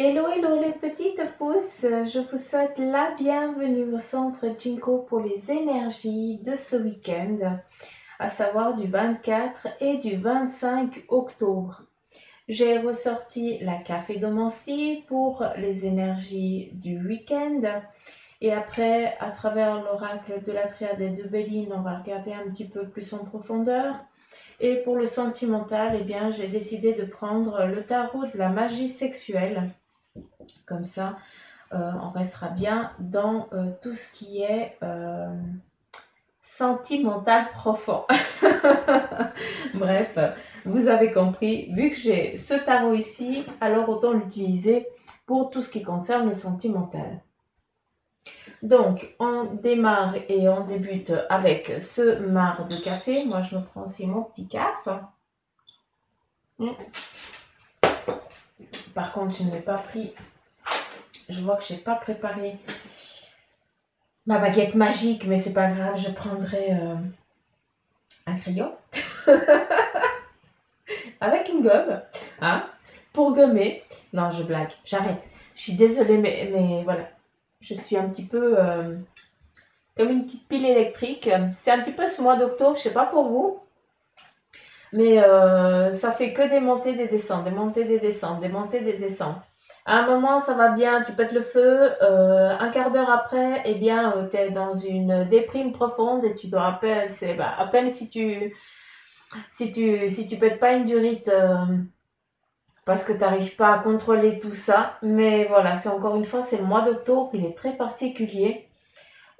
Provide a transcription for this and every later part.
Hello, hello les petites pousses, je vous souhaite la bienvenue au centre Jinko pour les énergies de ce week-end, à savoir du 24 et du 25 octobre. J'ai ressorti la cafédomancie pour les énergies du week-end et après, à travers l'oracle de la triade de Béline, on va regarder un petit peu plus en profondeur. Et pour le sentimental, eh bien, j'ai décidé de prendre le tarot de la magie sexuelle. Comme ça, on restera bien dans tout ce qui est sentimental profond. Bref, vous avez compris, vu que j'ai ce tarot ici, alors autant l'utiliser pour tout ce qui concerne le sentimental. Donc, on démarre et on débute avec ce marc de café. Moi, je me prends aussi mon petit café. Par contre, je n'ai pas pris... Je vois que je n'ai pas préparé ma baguette magique, mais c'est pas grave, je prendrai un crayon avec une gomme, hein, pour gommer. Non, je blague, j'arrête. Je suis désolée, mais voilà, je suis un petit peu comme une petite pile électrique. C'est un petit peu ce mois d'octobre, je sais pas pour vous, mais ça fait que des montées, des descentes, des montées, des descentes, des montées, des descentes. À un moment, ça va bien, tu pètes le feu. Un quart d'heure après, eh bien, tu es dans une déprime profonde et tu dois à peine, à peine si tu pètes pas une durite parce que tu n'arrives pas à contrôler tout ça. Mais voilà, c'est encore une fois, c'est le mois d'octobre, il est très particulier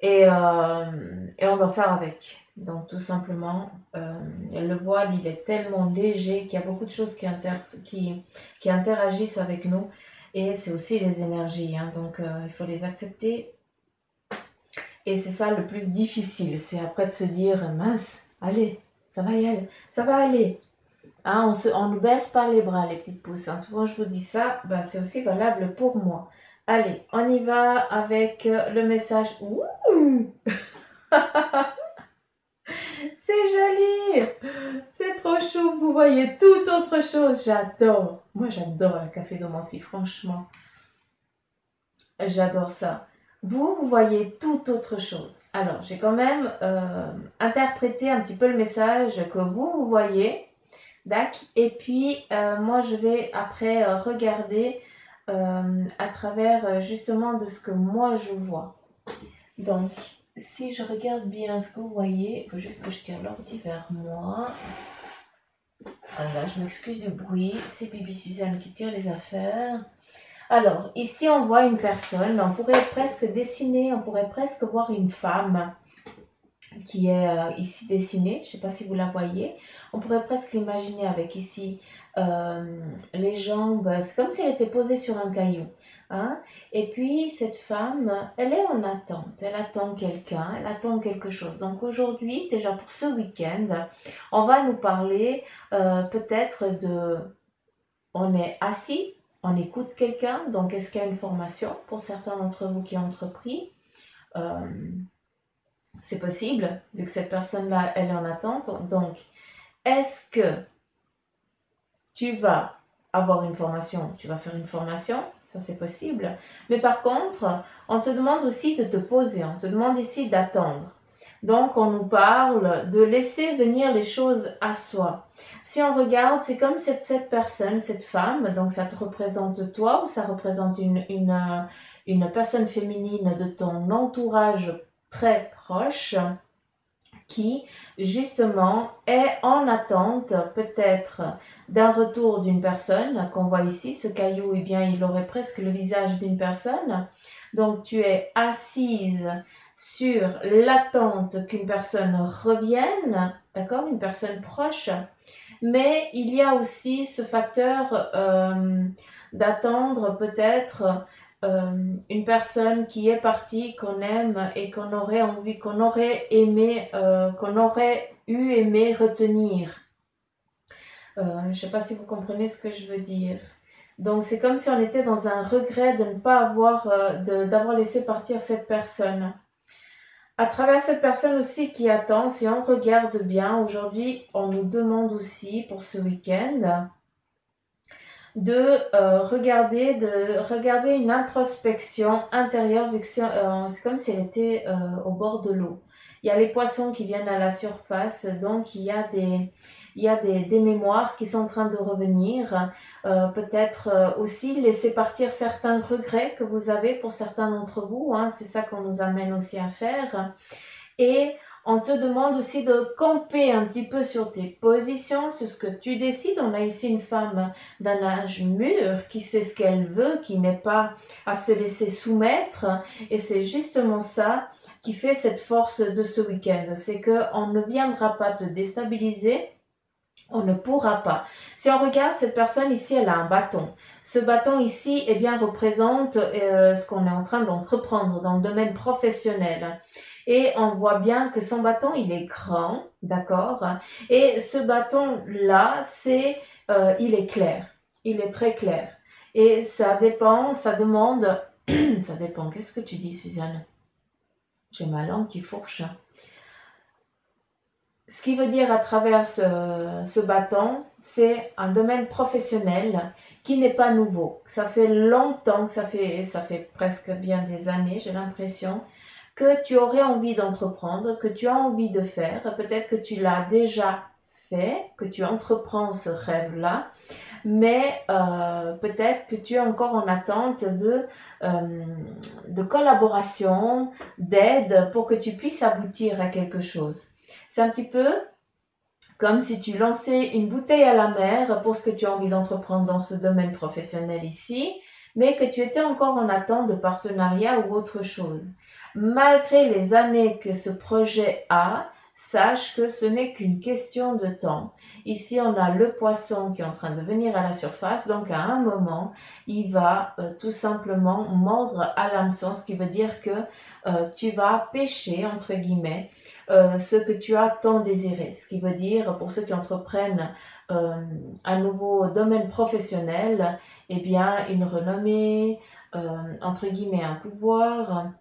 et on doit faire avec. Donc tout simplement, le voile, il est tellement léger qu'il y a beaucoup de choses qui interagissent avec nous. Et c'est aussi les énergies, hein, donc il faut les accepter. Et c'est ça le plus difficile, c'est après de se dire, mince, allez, ça va y aller, ça va aller. Hein, on ne baisse pas les bras, les petites pousses. Hein. Souvent, je vous dis ça, ben, c'est aussi valable pour moi. Allez, on y va avec le message. Ouh c'est joli, c'est trop chou. Vous voyez toute autre chose. J'adore. Moi, j'adore le café d'Omancy, franchement. J'adore ça. Vous voyez toute autre chose. Alors, j'ai quand même interprété un petit peu le message que vous voyez. D'accord. Et puis, moi, je vais après regarder à travers justement de ce que moi je vois. Donc, si je regarde bien ce que vous voyez, il faut juste que je tire l'ordi vers moi. Voilà, je m'excuse du bruit, c'est Bibi Suzanne qui tire les affaires. Alors, ici, on voit une personne, on pourrait presque dessiner, on pourrait presque voir une femme qui est ici dessinée, je ne sais pas si vous la voyez. On pourrait presque l'imaginer avec ici les jambes, c'est comme si elle était posée sur un caillou. Hein? Et puis cette femme, elle est en attente, elle attend quelqu'un, elle attend quelque chose. Donc aujourd'hui, déjà pour ce week-end, on va nous parler peut-être de... On est assis, on écoute quelqu'un, donc est-ce qu'il y a une formation pour certains d'entre vous qui ont entrepris c'est possible, vu que cette personne-là, elle est en attente. Donc, est-ce que tu vas avoir une formation? Tu vas faire une formation, ça c'est possible. Mais par contre, on te demande aussi de te poser, on te demande ici d'attendre. Donc, on nous parle de laisser venir les choses à soi. Si on regarde, c'est comme cette personne, cette femme, donc ça te représente toi ou ça représente une personne féminine de ton entourage très proche qui justement est en attente peut-être d'un retour d'une personne qu'on voit ici. Ce caillou, eh bien, il aurait presque le visage d'une personne. Donc tu es assise sur l'attente qu'une personne revienne, d'accord, une personne proche. Mais il y a aussi ce facteur d'attendre peut-être une personne qui est partie, qu'on aime et qu'on aurait envie, qu'on aurait aimé, qu'on aurait eu aimé retenir. Je ne sais pas si vous comprenez ce que je veux dire. Donc c'est comme si on était dans un regret de ne pas avoir, d'avoir laissé partir cette personne. À travers cette personne aussi qui attend, si on regarde bien, aujourd'hui, on nous demande aussi pour ce week-end de regarder une introspection intérieure, vu que c'est comme si elle était au bord de l'eau. Il y a les poissons qui viennent à la surface, donc il y a des mémoires qui sont en train de revenir. Peut-être aussi laisser partir certains regrets que vous avez pour certains d'entre vous, hein, c'est ça qu'on nous amène aussi à faire. Et on te demande aussi de camper un petit peu sur tes positions, sur ce que tu décides. On a ici une femme d'un âge mûr qui sait ce qu'elle veut, qui n'est pas à se laisser soumettre. Et c'est justement ça qui fait cette force de ce week-end. C'est qu'on ne viendra pas te déstabiliser. On ne pourra pas. Si on regarde cette personne ici, elle a un bâton. Ce bâton ici, eh bien, représente ce qu'on est en train d'entreprendre dans le domaine professionnel. Et on voit bien que son bâton, il est grand, d'accord? Et ce bâton-là, il est clair. Il est très clair. Et ça dépend, ça demande, ça dépend. Qu'est-ce que tu dis, Suzanne? J'ai ma langue qui fourche. Ce qui veut dire à travers ce bâton, c'est un domaine professionnel qui n'est pas nouveau. Ça fait longtemps, ça fait presque bien des années, j'ai l'impression, que tu aurais envie d'entreprendre, que tu as envie de faire. Peut-être que tu l'as déjà fait, que tu entreprends ce rêve-là, mais peut-être que tu es encore en attente de collaboration, d'aide pour que tu puisses aboutir à quelque chose. C'est un petit peu comme si tu lançais une bouteille à la mer pour ce que tu as envie d'entreprendre dans ce domaine professionnel ici, mais que tu étais encore en attente de partenariat ou autre chose. Malgré les années que ce projet a, sache que ce n'est qu'une question de temps. Ici, on a le poisson qui est en train de venir à la surface, donc à un moment, il va tout simplement mordre à l'hameçon, ce qui veut dire que tu vas pêcher, entre guillemets, ce que tu as tant désiré. Ce qui veut dire, pour ceux qui entreprennent un nouveau domaine professionnel, eh bien, une renommée, entre guillemets, un pouvoir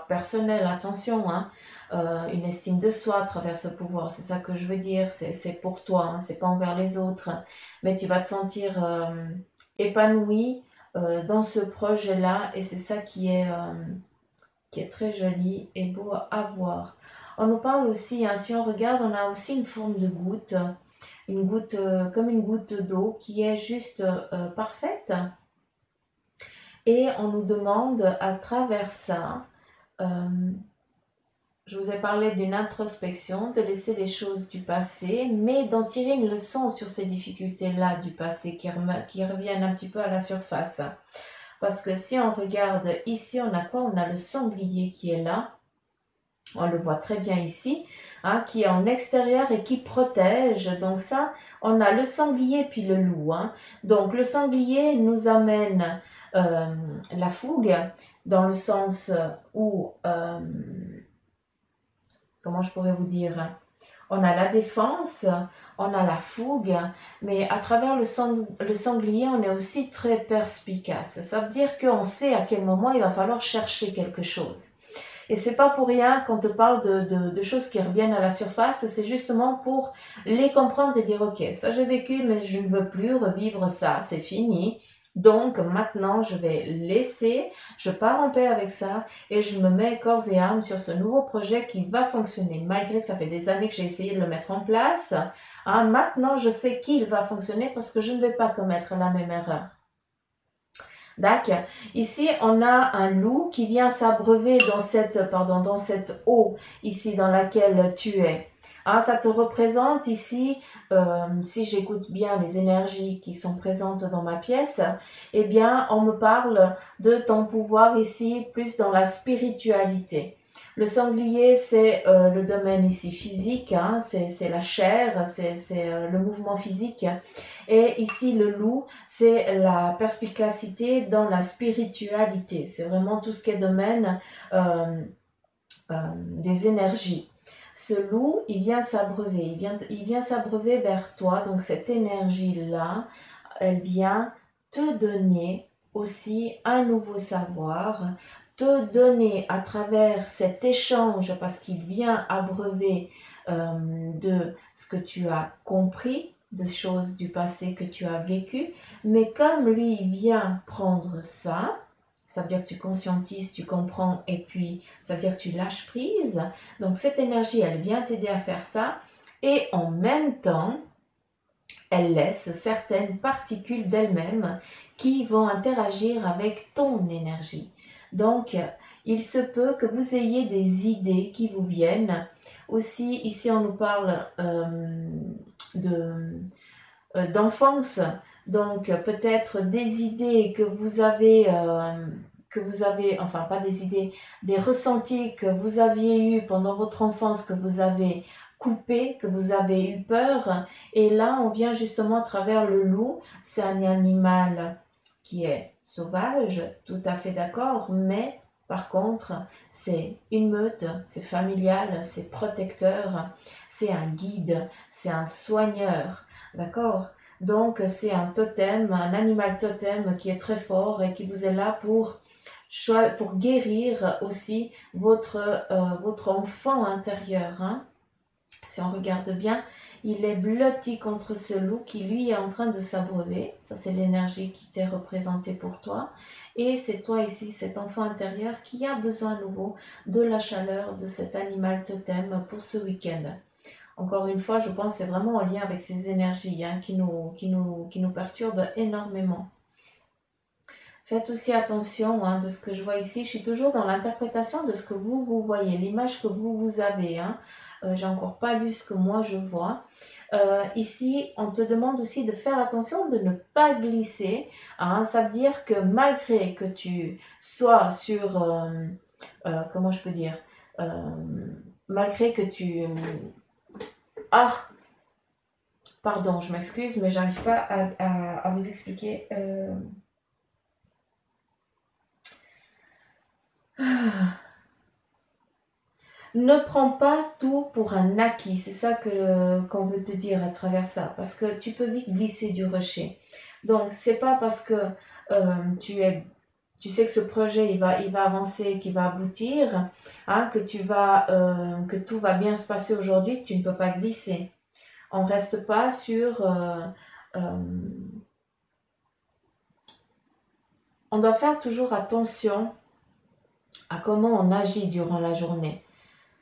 personnel, attention, hein, une estime de soi à travers ce pouvoir, c'est ça que je veux dire, c'est pour toi, hein, c'est pas envers les autres, mais tu vas te sentir épanoui dans ce projet-là et c'est ça qui est très joli et beau à voir. On nous parle aussi, hein, si on regarde, on a aussi une forme de goutte, comme une goutte d'eau qui est juste parfaite. Et on nous demande à travers ça, euh, je vous ai parlé d'une introspection, de laisser les choses du passé, mais d'en tirer une leçon sur ces difficultés-là du passé qui reviennent un petit peu à la surface. Parce que si on regarde ici, on a quoi? On a le sanglier qui est là. On le voit très bien ici, hein, qui est en extérieur et qui protège. Donc ça, on a le sanglier puis le loup, hein. Donc le sanglier nous amène la fougue dans le sens où, comment je pourrais vous dire, on a la défense, on a la fougue, mais à travers le sanglier, on est aussi très perspicace. Ça veut dire qu'on sait à quel moment il va falloir chercher quelque chose. Et c'est pas pour rien qu'on te parle de choses qui reviennent à la surface, c'est justement pour les comprendre et dire ok, ça j'ai vécu, mais je ne veux plus revivre ça, c'est fini. Donc maintenant, je vais laisser, je pars en paix avec ça et je me mets corps et âme sur ce nouveau projet qui va fonctionner. Malgré que ça fait des années que j'ai essayé de le mettre en place, hein, maintenant je sais qu'il va fonctionner parce que je ne vais pas commettre la même erreur. D'accord. Ici, on a un loup qui vient s'abreuver dans cette eau ici dans laquelle tu es. Ah, ça te représente ici, si j'écoute bien les énergies qui sont présentes dans ma pièce, eh bien, on me parle de ton pouvoir ici, plus dans la spiritualité. Le sanglier, c'est le domaine ici physique, hein, c'est la chair, c'est le mouvement physique. Et ici, le loup, c'est la perspicacité dans la spiritualité. C'est vraiment tout ce qui est domaine des énergies. Ce loup, il vient s'abreuver, il vient s'abreuver vers toi. Donc cette énergie-là, elle vient te donner aussi un nouveau savoir, te donner à travers cet échange, parce qu'il vient abreuver de ce que tu as compris, de choses du passé que tu as vécues, mais comme lui il vient prendre ça, ça veut dire que tu conscientises, tu comprends et puis ça veut dire que tu lâches prise. Donc cette énergie, elle vient t'aider à faire ça et en même temps, elle laisse certaines particules d'elle-même qui vont interagir avec ton énergie. Donc, il se peut que vous ayez des idées qui vous viennent. Aussi, ici, on nous parle d'enfance. Donc, peut-être des idées que vous avez, enfin, pas des idées, des ressentis que vous aviez eus pendant votre enfance, que vous avez coupé, que vous avez eu peur. Et là, on vient justement à travers le loup. C'est un animal qui est sauvage, tout à fait d'accord, mais par contre, c'est une meute, c'est familial, c'est protecteur, c'est un guide, c'est un soigneur, d'accord? Donc, c'est un totem, un animal totem qui est très fort et qui vous est là pour guérir aussi votre enfant intérieur, hein. Si on regarde bien, il est blotti contre ce loup qui lui est en train de s'abreuver. Ça, c'est l'énergie qui t'est représentée pour toi. Et c'est toi ici, cet enfant intérieur, qui a besoin à nouveau de la chaleur de cet animal totem pour ce week-end. Encore une fois, je pense que c'est vraiment en lien avec ces énergies, hein, qui nous perturbent énormément. Faites aussi attention, hein, de ce que je vois ici. Je suis toujours dans l'interprétation de ce que vous voyez, l'image que vous avez, hein. J'ai encore pas lu ce que moi je vois. Ici, on te demande aussi de faire attention de ne pas glisser, hein. Ça veut dire que malgré que tu sois sur, comment je peux dire, malgré que tu... Ah, pardon, je m'excuse, mais j'arrive pas à vous expliquer. Ne prends pas tout pour un acquis, c'est ça qu'on veut te dire à travers ça, parce que tu peux vite glisser du rocher. Donc c'est pas parce que tu sais que ce projet il va avancer, qu'il va aboutir, hein, que tout va bien se passer aujourd'hui, que tu ne peux pas glisser. On reste pas sur on doit faire toujours attention à comment on agit durant la journée.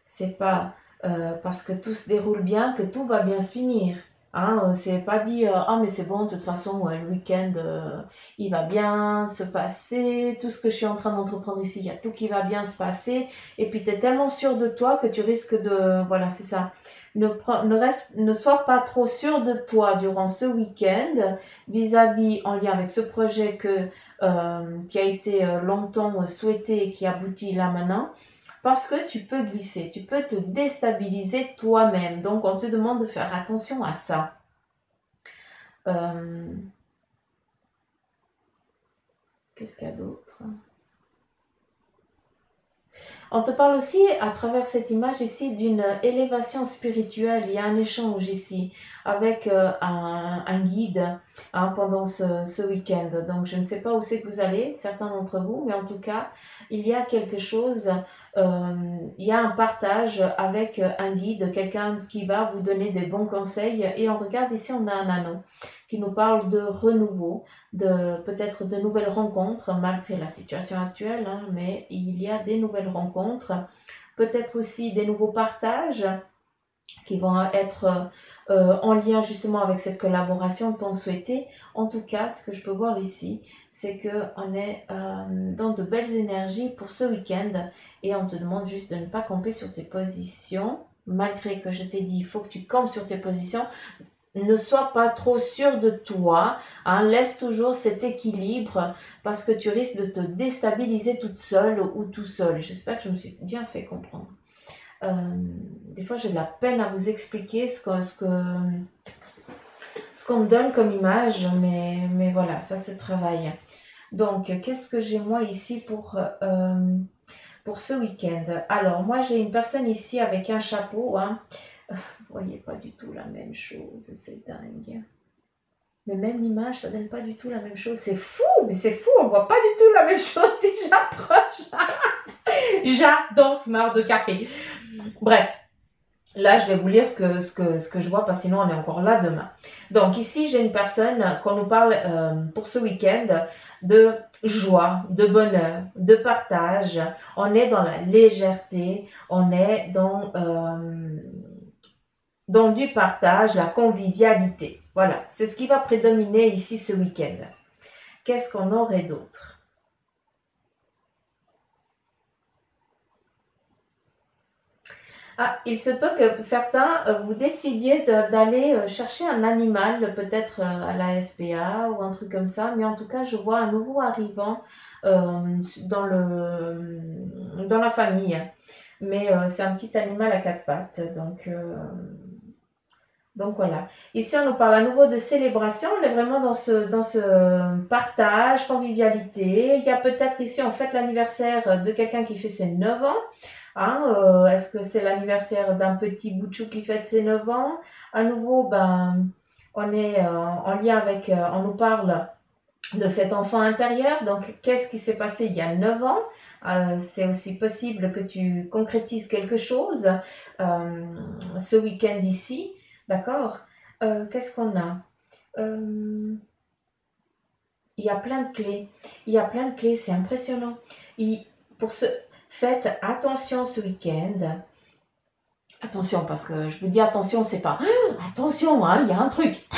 C'est pas parce que tout se déroule bien que tout va bien se finir. Hein, c'est pas dit ah mais c'est bon, de toute façon le week-end il va bien se passer, tout ce que je suis en train d'entreprendre ici, il y a tout qui va bien se passer, et puis tu es tellement sûr de toi que tu risques de... Voilà, c'est ça. Ne sois pas trop sûr de toi durant ce week-end vis-à-vis en lien avec ce projet qui a été longtemps souhaité et qui aboutit là maintenant. Parce que tu peux glisser, tu peux te déstabiliser toi-même. Donc, on te demande de faire attention à ça. Qu'est-ce qu'il y a d'autre ? On te parle aussi, à travers cette image ici, d'une élévation spirituelle. Il y a un échange ici avec un guide, hein, pendant ce week-end. Donc, je ne sais pas où c'est que vous allez, certains d'entre vous, mais en tout cas, il y a quelque chose, il y a un partage avec un guide, quelqu'un qui va vous donner des bons conseils. Et on regarde ici, on a un anneau qui nous parle de renouveau, peut-être de nouvelles rencontres, malgré la situation actuelle, hein, mais il y a des nouvelles rencontres, peut-être aussi des nouveaux partages qui vont être en lien justement avec cette collaboration tant souhaitée. En tout cas, ce que je peux voir ici, c'est qu'on est dans de belles énergies pour ce week-end, et on te demande juste de ne pas camper sur tes positions, malgré que je t'ai dit, il faut que tu campes sur tes positions. Ne sois pas trop sûr de toi, hein, laisse toujours cet équilibre, parce que tu risques de te déstabiliser toute seule ou tout seul. J'espère que je me suis bien fait comprendre. Des fois, j'ai de la peine à vous expliquer ce qu'on me donne comme image, mais voilà, ça se travaille. Donc, qu'est-ce que j'ai moi ici pour ce week-end? Alors, moi, j'ai une personne ici avec un chapeau, hein. Vous voyez pas du tout la même chose, c'est dingue. Mais même l'image, ça donne pas du tout la même chose. C'est fou, mais c'est fou, on voit pas du tout la même chose si j'approche. J'adore ce marc de café. Bref, Là, je vais vous lire ce que je vois parce que sinon on est encore là demain. Donc ici, j'ai une personne qu'on nous parle pour ce week-end de joie, de bonheur, de partage. On est dans la légèreté, on est dans du partage, la convivialité. Voilà, c'est ce qui va prédominer ici ce week-end. Qu'est-ce qu'on aurait d'autre? Ah, il se peut que certains, vous décidiez d'aller chercher un animal, peut-être à la SPA ou un truc comme ça, mais en tout cas, je vois un nouveau arrivant dans dans la famille. Mais c'est un petit animal à quatre pattes, donc voilà. Ici, on nous parle à nouveau de célébration. On est vraiment dans ce partage, convivialité. Il y a peut-être ici, on fête l'anniversaire de quelqu'un qui fait ses 9 ans. Hein, est-ce que c'est l'anniversaire d'un petit boutchou qui fête ses 9 ans? À nouveau, ben, on est en lien avec, on nous parle de cet enfant intérieur. Donc, qu'est-ce qui s'est passé il y a 9 ans? C'est aussi possible que tu concrétises quelque chose ce week-end ici. D'accord? Qu'est-ce qu'on a? Il y a plein de clés. Il y a plein de clés, c'est impressionnant. Pour ce, faites attention ce week-end. Attention, parce que je vous dis attention, c'est pas attention, hein, il y a un truc.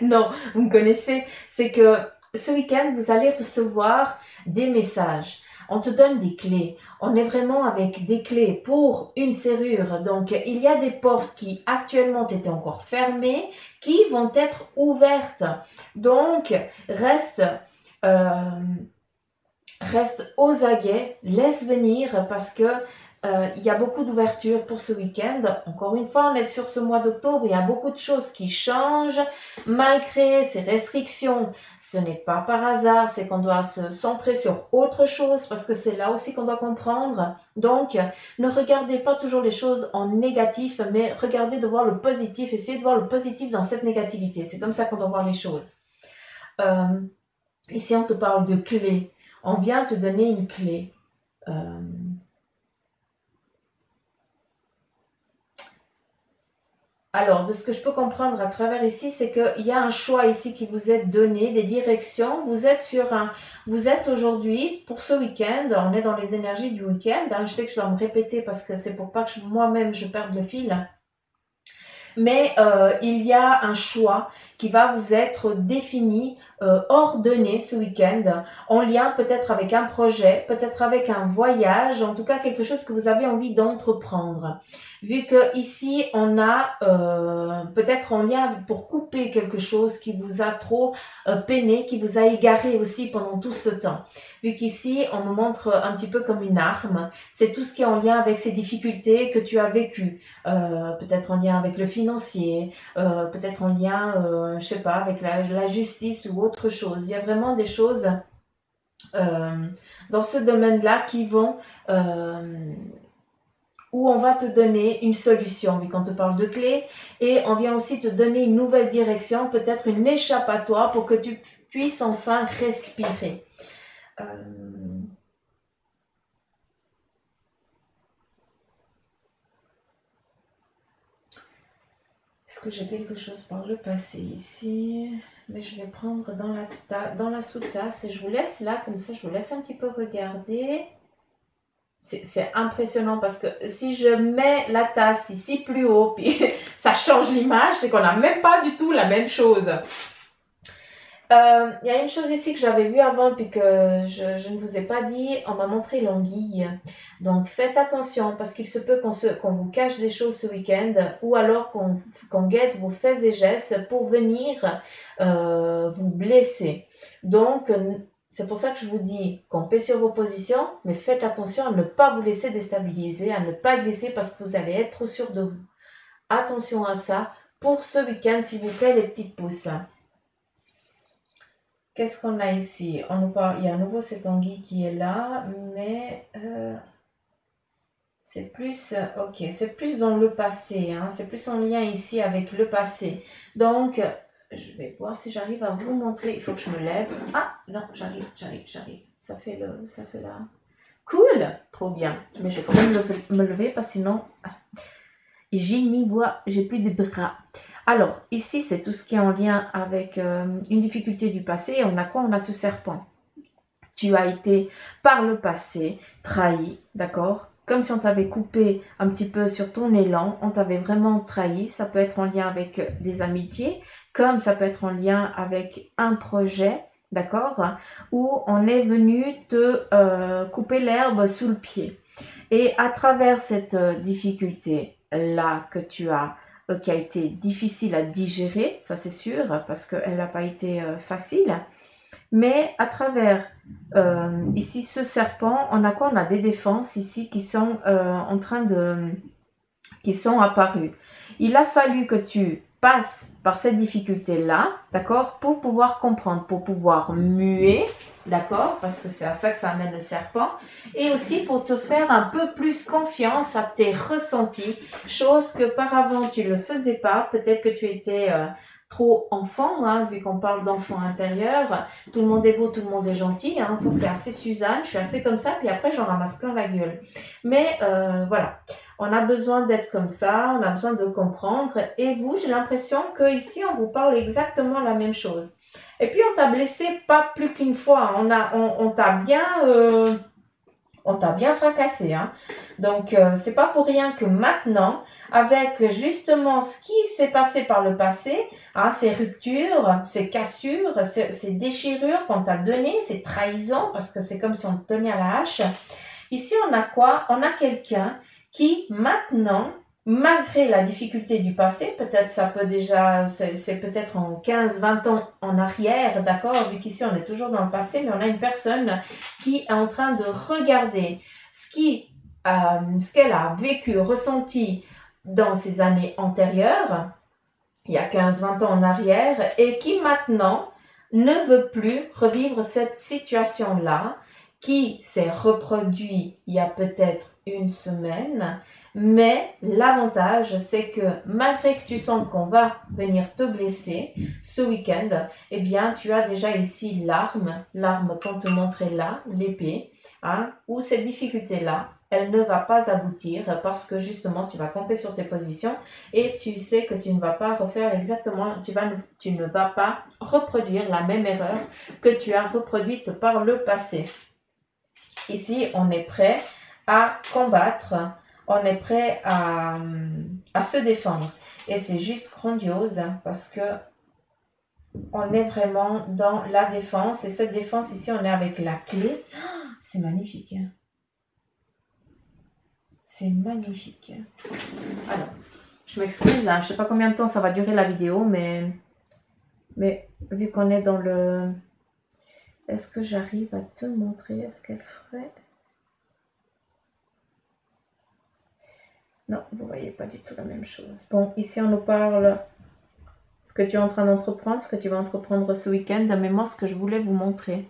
Non, vous me connaissez. C'est que ce week-end, vous allez recevoir des messages. On te donne des clés. On est vraiment avec des clés pour une serrure. Donc, il y a des portes qui actuellement étaient encore fermées, qui vont être ouvertes. Donc, euh, reste aux aguets, laisse venir parce que il y a beaucoup d'ouvertures pour ce week-end. Encore une fois, on est sur ce mois d'octobre, il y a beaucoup de choses qui changent malgré ces restrictions. Ce n'est pas par hasard, c'est qu'on doit se centrer sur autre chose parce que c'est là aussi qu'on doit comprendre. Donc, ne regardez pas toujours les choses en négatif, mais regardez de voir le positif, essayez de voir le positif dans cette négativité. C'est comme ça qu'on doit voir les choses. Ici, on te parle de clés. On vient te donner une clé. Alors, de ce que je peux comprendre à travers ici, c'est qu'il y a un choix ici qui vous est donné, des directions. Vous êtes aujourd'hui, pour ce week-end, on est dans les énergies du week-end. Hein, je sais que je dois me répéter parce que c'est pour pas que moi-même je perde le fil. Mais il y a un choix qui va vous être défini, ordonné ce week-end, en lien peut-être avec un projet, peut-être avec un voyage, en tout cas quelque chose que vous avez envie d'entreprendre. Vu que ici on a peut-être en lien pour couper quelque chose qui vous a trop peiné, qui vous a égaré aussi pendant tout ce temps. Vu qu'ici on me montre un petit peu comme une arme, c'est tout ce qui est en lien avec ces difficultés que tu as vécues, peut-être en lien avec le financier, peut-être en lien, je sais pas, avec la justice ou autre chose. Il y a vraiment des choses dans ce domaine-là qui vont où on va te donner une solution, vu qu'on te parle de clés, et on vient aussi te donner une nouvelle direction, peut-être une échappatoire pour que tu puisses enfin respirer. Est-ce que j'ai quelque chose par le passé ici? Mais je vais prendre dans la sous-tasse et je vous laisse là, comme ça, je vous laisse un petit peu regarder. C'est impressionnant parce que si je mets la tasse ici plus haut, puis ça change l'image, c'est qu'on n'a même pas du tout la même chose. Il y a une chose ici que j'avais vue avant puis que je ne vous ai pas dit, on m'a montré l'anguille. Donc faites attention parce qu'il se peut qu'on vous cache des choses ce week-end ou alors qu'on guette vos faits et gestes pour venir vous blesser. Donc c'est pour ça que je vous dis campez sur vos positions, mais faites attention à ne pas vous laisser déstabiliser, à ne pas glisser parce que vous allez être trop sûr de vous. Attention à ça pour ce week-end, s'il vous plaît, les petites pousses. Qu'est-ce qu'on a ici? On nous parle, il y a à nouveau cette anguille qui est là, mais c'est plus, ok, c'est plus dans le passé, hein, c'est plus en lien ici avec le passé. Donc, je vais voir si j'arrive à vous montrer. Il faut que je me lève. Ah, non, j'arrive. Ça fait là. Cool, trop bien. Mais je vais quand même me lever parce que sinon... J'ai mis bois, j'ai plus de bras. Alors, ici, c'est tout ce qui est en lien avec une difficulté du passé. Et on a quoi? On a ce serpent. Tu as été par le passé trahi, d'accord? Comme si on t'avait coupé un petit peu sur ton élan, on t'avait vraiment trahi. Ça peut être en lien avec des amitiés, comme ça peut être en lien avec un projet, d'accord? Où on est venu te couper l'herbe sous le pied. Et à travers cette difficulté-là que tu as, qui a été difficile à digérer, ça c'est sûr, parce qu'elle n'a pas été facile, mais à travers ici ce serpent, on a quoi? On a des défenses ici qui sont en train de, qui sont apparues. Il a fallu que tu passes par cette difficulté-là, d'accord, pour pouvoir comprendre, pour pouvoir muer, d'accord, parce que c'est à ça que ça amène le serpent, et aussi pour te faire un peu plus confiance à tes ressentis, chose que par avant tu ne le faisais pas, peut-être que tu étais trop enfant, hein, vu qu'on parle d'enfant intérieur, tout le monde est beau, tout le monde est gentil, hein, ça c'est assez Suzanne, je suis assez comme ça, puis après j'en ramasse plein la gueule. Mais voilà, on a besoin d'être comme ça, on a besoin de comprendre, et vous, j'ai l'impression que ici on vous parle exactement la même chose. Et puis on t'a blessé pas plus qu'une fois, on t'a bien... on t'a bien fracassé, hein. Donc, c'est pas pour rien que maintenant, avec justement ce qui s'est passé par le passé, hein, ces ruptures, ces cassures, ces déchirures qu'on t'a données, ces trahisons, parce que c'est comme si on te tenait à la hache. Ici, on a quoi? On a quelqu'un qui maintenant, malgré la difficulté du passé, peut-être ça peut déjà, c'est peut-être en 15-20 ans en arrière, d'accord, vu qu'ici on est toujours dans le passé, mais on a une personne qui est en train de regarder ce qu'elle a vécu, ressenti dans ces années antérieures, il y a 15-20 ans en arrière, et qui maintenant ne veut plus revivre cette situation-là, qui s'est reproduit il y a peut-être une semaine, mais l'avantage, c'est que malgré que tu sens qu'on va venir te blesser ce week-end, eh bien, tu as déjà ici l'arme qu'on te montrait là, l'épée, hein, ou cette difficulté-là, elle ne va pas aboutir parce que justement, tu vas camper sur tes positions et tu sais que tu ne vas pas refaire exactement, tu ne vas pas reproduire la même erreur que tu as reproduite par le passé. Ici, on est prêt à combattre, on est prêt à se défendre. Et c'est juste grandiose parce que on est vraiment dans la défense. Et cette défense, ici, on est avec la clé. Oh, c'est magnifique. C'est magnifique. Alors, je m'excuse, hein, je ne sais pas combien de temps ça va durer la vidéo, mais vu qu'on est dans le... Est-ce que j'arrive à te montrer? Est-ce qu'elle ferait? Non, vous ne voyez pas du tout la même chose. Bon, ici on nous parle ce que tu es en train d'entreprendre, ce que tu vas entreprendre ce week-end. Mais moi, ce que je voulais vous montrer,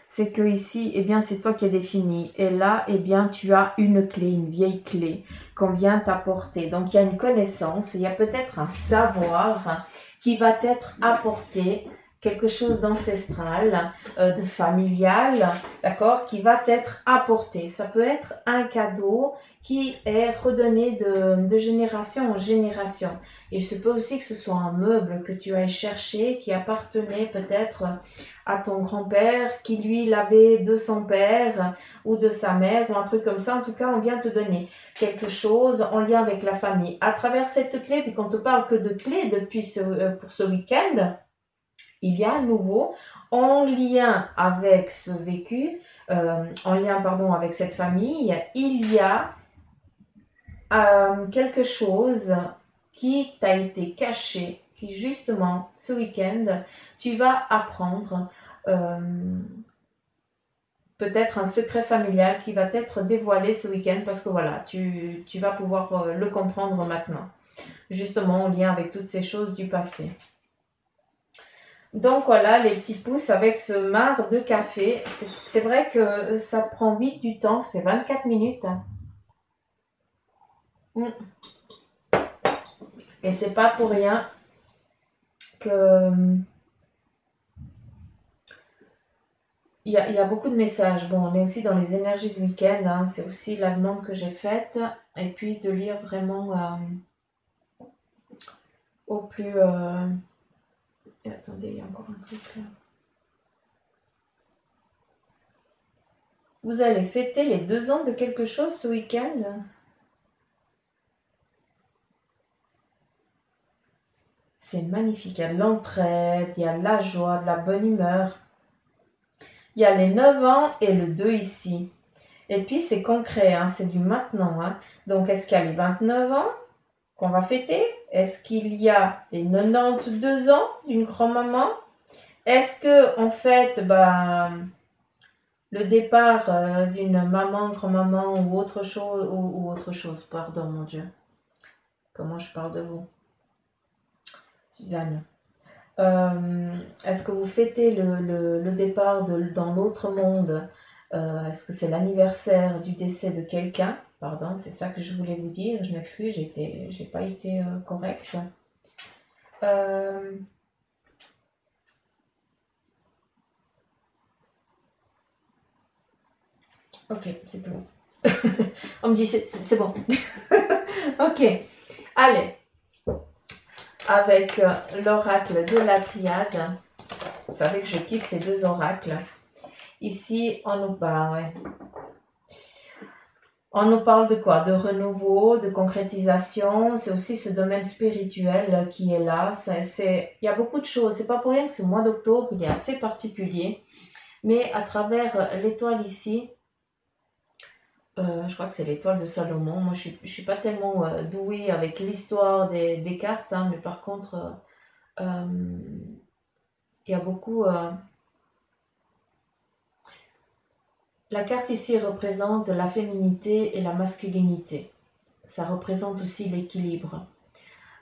c'est que ici, eh bien, c'est toi qui es défini. Et là, eh bien, tu as une clé, une vieille clé qu'on vient t'apporter. Donc, il y a une connaissance, il y a peut-être un savoir qui va t'être apporté, quelque chose d'ancestral, de familial, d'accord, qui va t'être apporté. Ça peut être un cadeau qui est redonné de génération en génération. Il se peut aussi que ce soit un meuble que tu ailles chercher, qui appartenait peut-être à ton grand-père, qui lui l'avait de son père ou de sa mère ou un truc comme ça. En tout cas, on vient te donner quelque chose en lien avec la famille. À travers cette clé, puis qu'on te parle que de clés depuis pour ce week-end, il y a à nouveau, en lien avec ce vécu, en lien, pardon, avec cette famille, il y a quelque chose qui t'a été caché, qui justement, ce week-end, tu vas apprendre peut-être un secret familial qui va t'être dévoilé ce week-end parce que voilà, tu vas pouvoir le comprendre maintenant, justement en lien avec toutes ces choses du passé. Donc voilà les petits pouces avec ce marc de café. C'est vrai que ça prend vite du temps, ça fait 24 minutes. Et c'est pas pour rien que il y a beaucoup de messages. Bon, on est aussi dans les énergies du week-end, hein, c'est aussi la demande que j'ai faite. Et puis de lire vraiment au plus... et attendez, il y a encore un truc là. Vous allez fêter les 2 ans de quelque chose ce week-end? C'est magnifique, il y a de l'entraide, il y a de la joie, de la bonne humeur. Il y a les 9 ans et le 2 ici. Et puis c'est concret, hein, c'est du maintenant. Hein. Donc est-ce qu'il y a les 29 ans qu'on va fêter? Est-ce qu'il y a les 92 ans d'une grand-maman? Est-ce que en fait, le départ d'une maman, grand-maman ou autre chose, pardon mon Dieu. Comment je parle de vous? Suzanne. Est-ce que vous fêtez le départ dans l'autre monde? Est-ce que c'est l'anniversaire du décès de quelqu'un? Pardon, c'est ça que je voulais vous dire. Je m'excuse, j'ai pas été correcte. Ok, c'est tout. On me dit c'est bon. Ok, allez. Avec l'oracle de la triade. Vous savez que je kiffe ces 2 oracles. Ici, on nous parle, ouais. On nous parle de quoi? De renouveau, de concrétisation. C'est aussi ce domaine spirituel qui est là. Il y a beaucoup de choses. C'est pas pour rien que ce mois d'octobre, il est assez particulier. Mais à travers l'étoile ici, je crois que c'est l'étoile de Salomon. Moi, je suis pas tellement douée avec l'histoire des cartes, hein, mais par contre, il y a beaucoup... La carte ici représente la féminité et la masculinité. Ça représente aussi l'équilibre.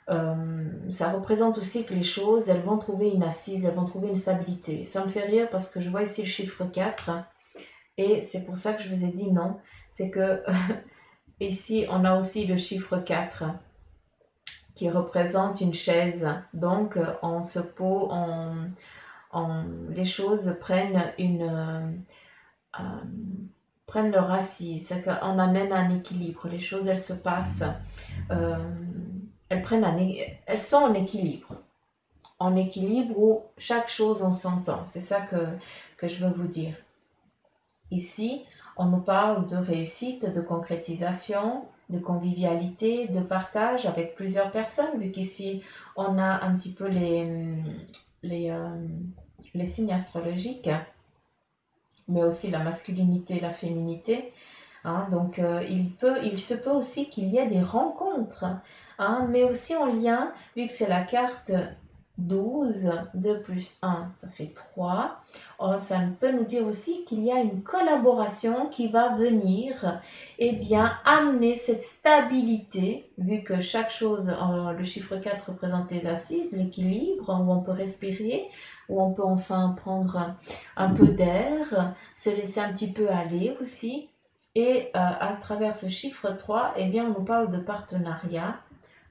Ça représente aussi que les choses, elles vont trouver une assise, elles vont trouver une stabilité. Ça me fait rire parce que je vois ici le chiffre 4 et c'est pour ça que je vous ai dit non. C'est que ici, on a aussi le chiffre 4 qui représente une chaise. Donc, les choses prennent leur assise. C'est qu'on amène un équilibre. Les choses, elles se passent. Euh, elles sont en équilibre. En équilibre où chaque chose en son temps. C'est ça que je veux vous dire. Ici, on nous parle de réussite, de concrétisation, de convivialité, de partage avec plusieurs personnes, vu qu'ici, on a un petit peu les signes astrologiques, mais aussi la masculinité et la féminité. Hein, donc, il se peut aussi qu'il y ait des rencontres, hein, mais aussi en lien, vu que c'est la carte 12, 2 plus 1, ça fait 3. Oh, ça peut nous dire aussi qu'il y a une collaboration qui va venir amener cette stabilité, vu que chaque chose, le chiffre 4 représente les assises, l'équilibre, où on peut respirer, où on peut enfin prendre un peu d'air, se laisser un petit peu aller aussi. Et à travers ce chiffre 3, on nous parle de partenariat,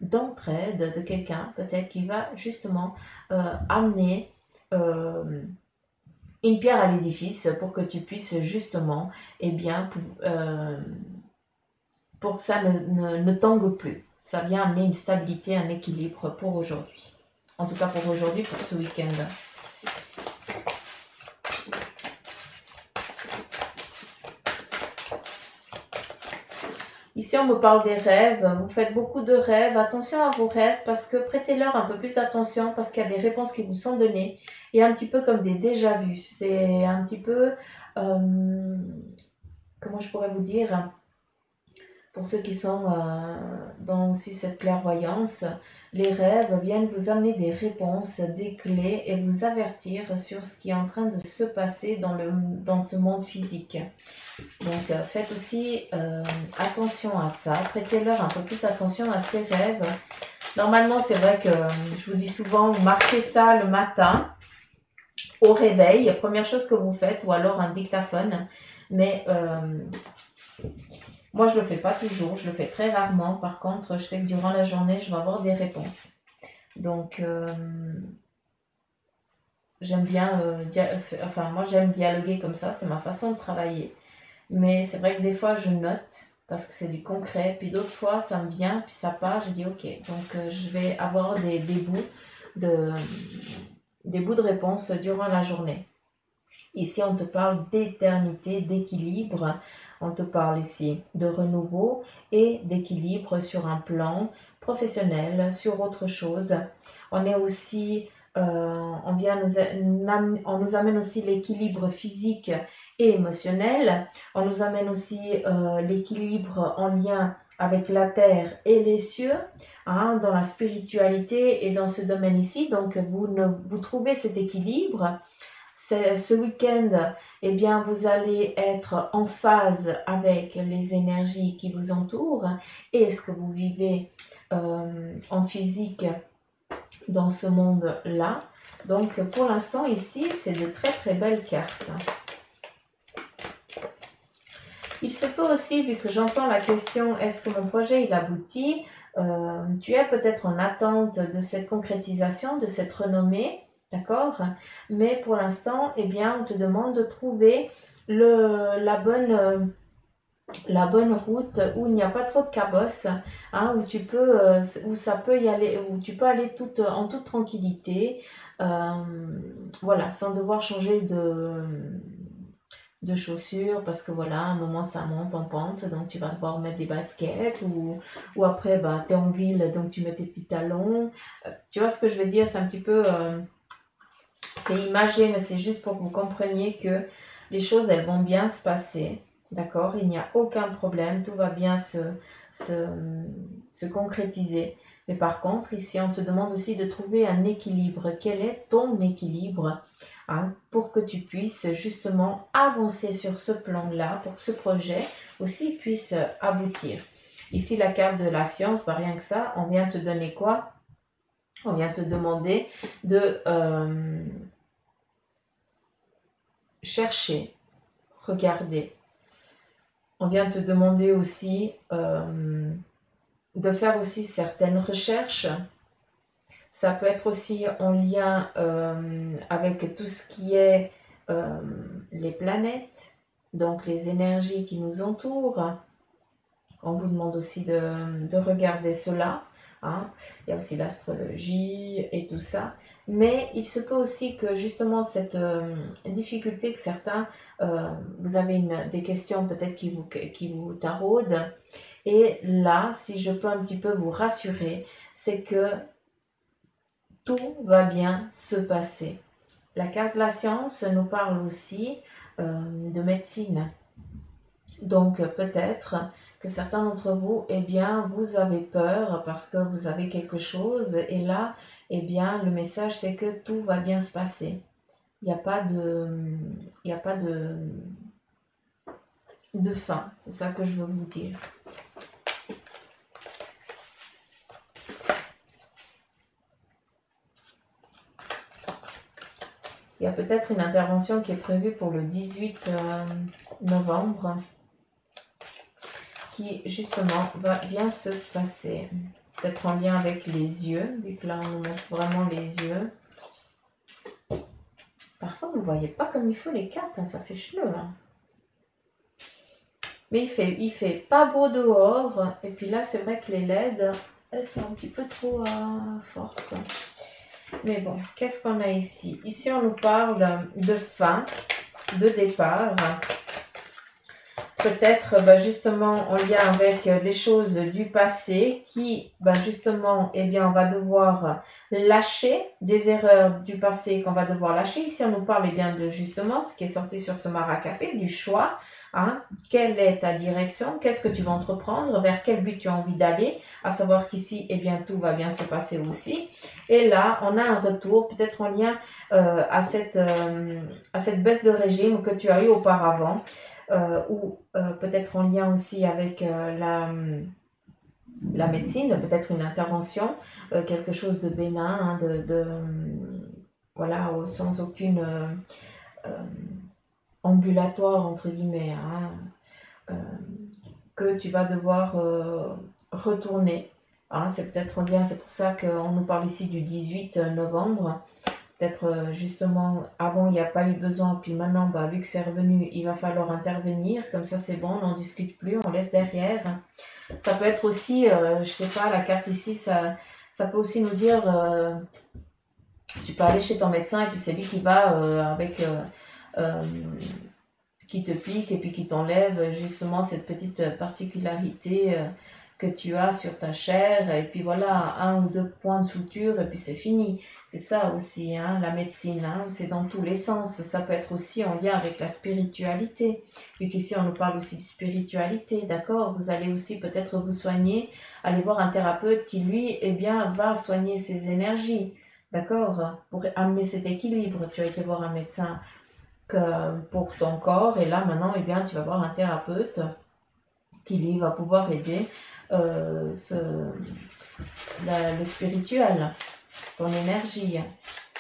d'entraide de quelqu'un, peut-être qui va justement amener une pierre à l'édifice pour que tu puisses justement, pour que ça ne tangue plus. Ça vient amener une stabilité, un équilibre pour aujourd'hui. En tout cas pour aujourd'hui, pour ce week-end. Ici, on me parle des rêves. Vous faites beaucoup de rêves. Attention à vos rêves parce que prêtez-leur un peu plus d'attention parce qu'il y a des réponses qui vous sont données et un petit peu comme des déjà-vus. C'est un petit peu, comment je pourrais vous dire, pour ceux qui sont dans aussi cette clairvoyance, les rêves viennent vous amener des réponses, des clés et vous avertir sur ce qui est en train de se passer dans ce monde physique. Donc faites aussi attention à ça, prêtez-leur un peu plus attention à ces rêves. Normalement, c'est vrai que je vous dis souvent, vous marquez ça le matin au réveil, première chose que vous faites, ou alors un dictaphone. Mais moi, je le fais pas toujours, je le fais très rarement. Par contre, je sais que durant la journée, je vais avoir des réponses. Donc, j'aime bien, enfin moi j'aime dialoguer comme ça, c'est ma façon de travailler. Mais c'est vrai que des fois je note parce que c'est du concret, puis d'autres fois ça me vient, puis ça part, je dis ok, donc je vais avoir de, des bouts de réponse durant la journée. Ici, on te parle d'éternité, d'équilibre. On te parle ici de renouveau et d'équilibre sur un plan professionnel, sur autre chose. On est aussi, on nous amène aussi l'équilibre physique et émotionnel. On nous amène aussi l'équilibre en lien avec la terre et les cieux, hein, dans la spiritualité et dans ce domaine ici. Donc, vous trouvez cet équilibre ce week-end, eh bien, vous allez être en phase avec les énergies qui vous entourent et ce que vous vivez en physique dans ce monde-là. Donc, pour l'instant, ici, c'est de très très belles cartes. Il se peut aussi, vu que j'entends la question, est-ce que mon projet il aboutit, tu es peut-être en attente de cette concrétisation, de cette renommée, d'accord? Mais pour l'instant, eh bien, on te demande de trouver la bonne route où il n'y a pas trop de cabosses, hein, où ça peut y aller, où tu peux aller en toute tranquillité, voilà, sans devoir changer de chaussures parce que voilà, à un moment ça monte en pente, donc tu vas devoir mettre des baskets ou après bah, tu es en ville donc tu mets tes petits talons. Tu vois ce que je veux dire, c'est un petit peu, c'est imagé, mais c'est juste pour que vous compreniez que les choses elles vont bien se passer, d'accord? Il n'y a aucun problème, tout va bien se, se concrétiser. Mais par contre, ici, on te demande aussi de trouver un équilibre. Quel est ton équilibre, hein, pour que tu puisses justement avancer sur ce plan-là, pour que ce projet aussi puisse aboutir. Ici, la carte de la science, bah, rien que ça, on vient te donner quoi? On vient te demander de chercher, regarder. On vient te demander aussi de faire aussi certaines recherches. Ça peut être aussi en lien avec tout ce qui est les planètes, donc les énergies qui nous entourent. On vous demande aussi de regarder cela, hein. Il y a aussi l'astrologie et tout ça. Mais il se peut aussi que justement cette difficulté que certains, vous avez des questions peut-être qui vous taraudent. Et là, si je peux un petit peu vous rassurer, c'est que tout va bien se passer. La carte de la science nous parle aussi de médecine. Donc peut-être que certains d'entre vous, eh bien, vous avez peur parce que vous avez quelque chose et là, eh bien, le message c'est que tout va bien se passer. Il n'y a pas de fin. C'est ça que je veux vous dire. Il y a peut-être une intervention qui est prévue pour le 18 novembre qui justement va bien se passer. Peut-être en lien avec les yeux, vu que là on nous montre vraiment les yeux. Parfois vous ne voyez pas comme il faut les cartes, hein, ça fait chelou. Hein. Mais il fait pas beau dehors. Et puis là c'est vrai que les LED, elles sont un petit peu trop fortes. Mais bon, qu'est-ce qu'on a ici? Ici on nous parle de fin, de départ. Peut-être justement en lien avec les choses du passé qui justement eh bien on va devoir lâcher des erreurs du passé qu'on va devoir lâcher. Ici on nous parle eh bien de justement ce qui est sorti sur ce Maracafé, du choix, hein. Quelle est ta direction, qu'est-ce que tu vas entreprendre, vers quel but tu as envie d'aller, à savoir qu'ici eh bien tout va bien se passer aussi. Et là on a un retour peut-être en lien à cette baisse de régime que tu as eu auparavant. Ou peut-être en lien aussi avec la médecine, peut-être une intervention, quelque chose de bénin, hein, voilà, sans aucune ambulatoire entre guillemets, hein, que tu vas devoir retourner. Hein, c'est peut-être en lien, c'est pour ça qu'on nous parle ici du 18 novembre. peut-être justement, avant, il n'y a pas eu besoin, puis maintenant, bah, vu que c'est revenu, il va falloir intervenir. Comme ça, c'est bon, on n'en discute plus, on laisse derrière. Ça peut être aussi, je sais pas, la carte ici, ça peut aussi nous dire, tu peux aller chez ton médecin et puis c'est lui qui va avec... qui te pique et puis qui t'enlève justement cette petite particularité que tu as sur ta chair. Et puis voilà, un ou deux points de suture et puis c'est fini. C'est ça aussi, hein, la médecine, hein, c'est dans tous les sens. Ça peut être aussi en lien avec la spiritualité. Vu qu'ici on nous parle aussi de spiritualité, d'accord? Vous allez aussi peut-être vous soigner, aller voir un thérapeute qui lui, eh bien, va soigner ses énergies. D'accord? Pour amener cet équilibre, tu as été voir un médecin pour ton corps. Et là, maintenant, eh bien, tu vas voir un thérapeute qui, lui, va pouvoir aider le spirituel, ton énergie.